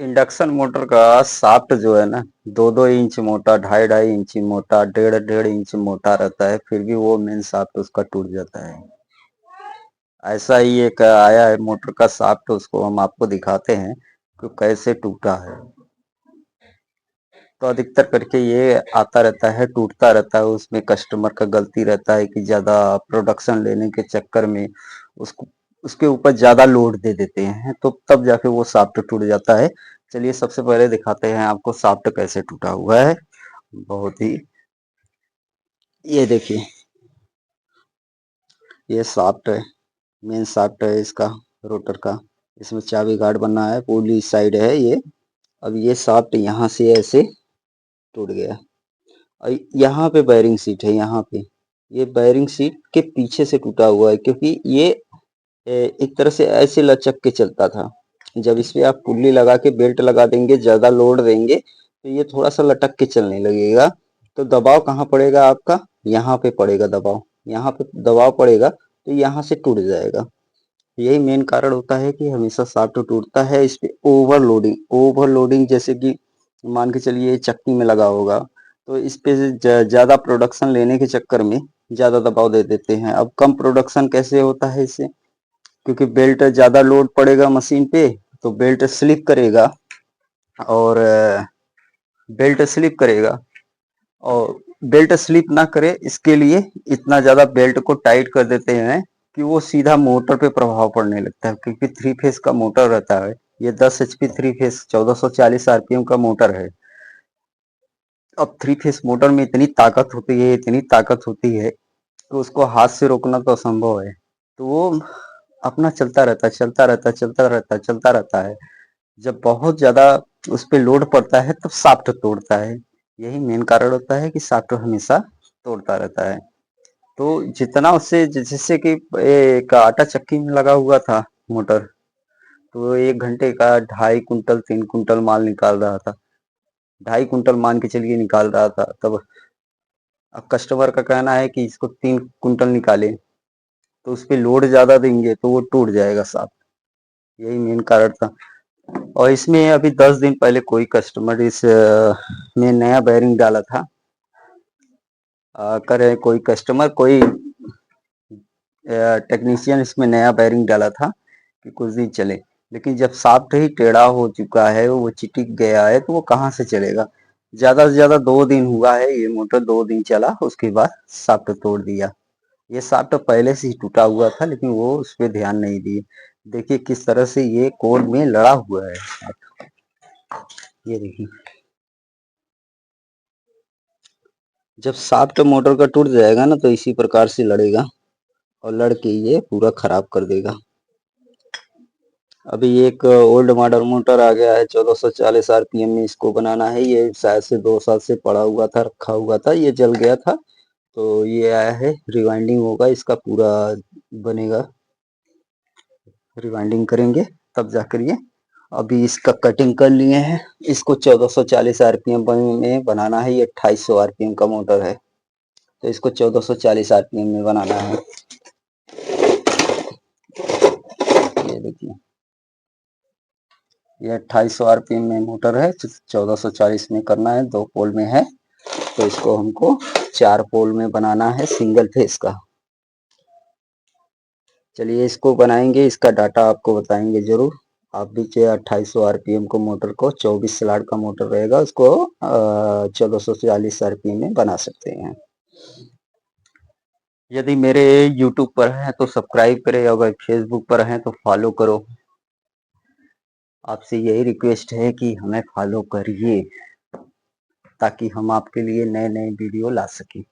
Induction motor का shaft जो है ना, 2-2 इंच मोटा, 2.5-2.5 इंच मोटा, 1.5-1.5 इंच मोटा रहता है, फिर भी वो मेन शाफ्ट उसका टूट जाता है। ऐसा ही एक आया है मोटर का शाफ्ट, उसको हम आपको दिखाते हैं कि कैसे टूटा है। तो अधिकतर करके ये आता रहता है, टूटता रहता है, उसमें कस्टमर का गलती रहता है कि ज्यादा प्रोडक्शन लेने के चक्कर में उसको उसके ऊपर ज्यादा लोड दे देते हैं, तो तब जाके वो शाफ्ट टूट जाता है। चलिए सबसे पहले दिखाते हैं आपको शाफ्ट कैसे टूटा हुआ है। बहुत ही, ये देखिए, ये शाफ्ट है, मेन शाफ्ट है इसका, रोटर का। इसमें चाबी गार्ड बना है, पूरी साइड है ये। अब ये शाफ्ट यहाँ से ऐसे टूट गया, और यहाँ पे बैरिंग सीट है, यहाँ पे ये बैरिंग सीट के पीछे से टूटा हुआ है, क्योंकि ये एक तरह से ऐसे लचक के चलता था। जब इस पे आप पुल्ली लगा के बेल्ट लगा देंगे, ज्यादा लोड देंगे, तो ये थोड़ा सा लटक के चलने लगेगा। तो दबाव कहाँ पड़ेगा आपका, यहाँ पे पड़ेगा दबाव, यहाँ पे दबाव पड़ेगा तो यहाँ से टूट जाएगा। यही मेन कारण होता है कि हमेशा शाफ्ट टूटता है। इस पे ओवरलोडिंग, ओवरलोडिंग जैसे कि मान के चलिए चक्की में लगा होगा, तो इस पे ज्यादा प्रोडक्शन लेने के चक्कर में ज्यादा दबाव दे देते हैं। अब कम प्रोडक्शन कैसे होता है इससे, क्योंकि बेल्ट ज्यादा लोड पड़ेगा मशीन पे, तो बेल्ट स्लिप करेगा, और बेल्ट स्लिप करेगा, और बेल्ट स्लिप ना करे इसके लिए इतना ज्यादा बेल्ट को टाइट कर देते हैं कि वो सीधा मोटर पे प्रभाव पड़ने लगता है, क्योंकि 3 फेज का मोटर रहता है। ये 10 HP 3 फेज 1440 आरपीएम का मोटर है। अब 3 फेज मोटर में इतनी ताकत होती है, इतनी ताकत होती है, तो उसको हाथ से रोकना तो असंभव है। तो वो अपना चलता रहता है, चलता रहता है, चलता रहता है, चलता रहता है। जब बहुत ज्यादा उस पे लोड पड़ता है तब शाफ्ट तोड़ता है। यही मेन कारण होता है कि शाफ्ट हमेशा तोड़ता रहता है। तो जितना उससे, जैसे कि एक आटा चक्की में लगा हुआ था मोटर, तो 1 घंटे का 2.5 कुंटल 3 कुंटल माल निकाल रहा था। 2.5 कुंटल मान के चलिए निकाल रहा था तब। अब कस्टमर का कहना है कि इसको 3 कुंटल निकाले, तो उस पे लोड ज्यादा देंगे तो वो टूट जाएगा साथ। यही मेन कारण था। और इसमें अभी 10 दिन पहले कोई कस्टमर इस में नया बैरिंग डाला था। करे कोई कस्टमर, कोई टेक्नीशियन इसमें नया बैरिंग डाला था कि कुछ दिन चले, लेकिन जब शाफ्ट ही टेढ़ा हो चुका है, वो चिटिक गया है, तो वो कहाँ से चलेगा। ज्यादा से ज्यादा 2 दिन हुआ है ये मोटर, 2 दिन चला, उसके बाद शाफ्ट तोड़ दिया। ये शाफ्ट पहले से ही टूटा हुआ था, लेकिन वो उस पर ध्यान नहीं दिए। देखिए किस तरह से ये कोर में लड़ा हुआ है शाफ्ट। ये देखिए, जब शाफ्ट मोटर का टूट जाएगा ना, तो इसी प्रकार से लड़ेगा, और लड़ के ये पूरा खराब कर देगा। अभी एक ओल्ड मॉडल मोटर आ गया है 1440 आरपीएम में, इसको बनाना है। ये शायद से 2 साल से पड़ा हुआ था, रखा हुआ था, ये जल गया था, तो ये आया है, रिवाइंडिंग होगा इसका पूरा, बनेगा, रिवाइंडिंग करेंगे तब जाकर ये। अभी इसका कटिंग कर लिए हैं, इसको 1440 आरपीएम में बनाना है। ये 2800 आरपीएम का मोटर है, तो इसको 1440 आरपीएम में बनाना है। ये देखिए, ये 2800 आरपीएम में मोटर है, 1440 में करना है, 2 पोल में है। तो इसको हमको 4 पोल में बनाना है, सिंगल फेस का। चलिए इसको बनाएंगे, इसका डाटा आपको बताएंगे जरूर। आप भी चाहे 2800 आरपीएम को मोटर को, 24 स्लॉट का मोटर रहेगा, उसको 1440 आरपीएम में बना सकते हैं। यदि मेरे यूट्यूब पर हैं तो सब्सक्राइब करें, अगर फेसबुक पर हैं तो फॉलो करो। आपसे यही रिक्वेस्ट है कि हमें फॉलो करिए, ताकि हम आपके लिए नए नए वीडियो ला सकें।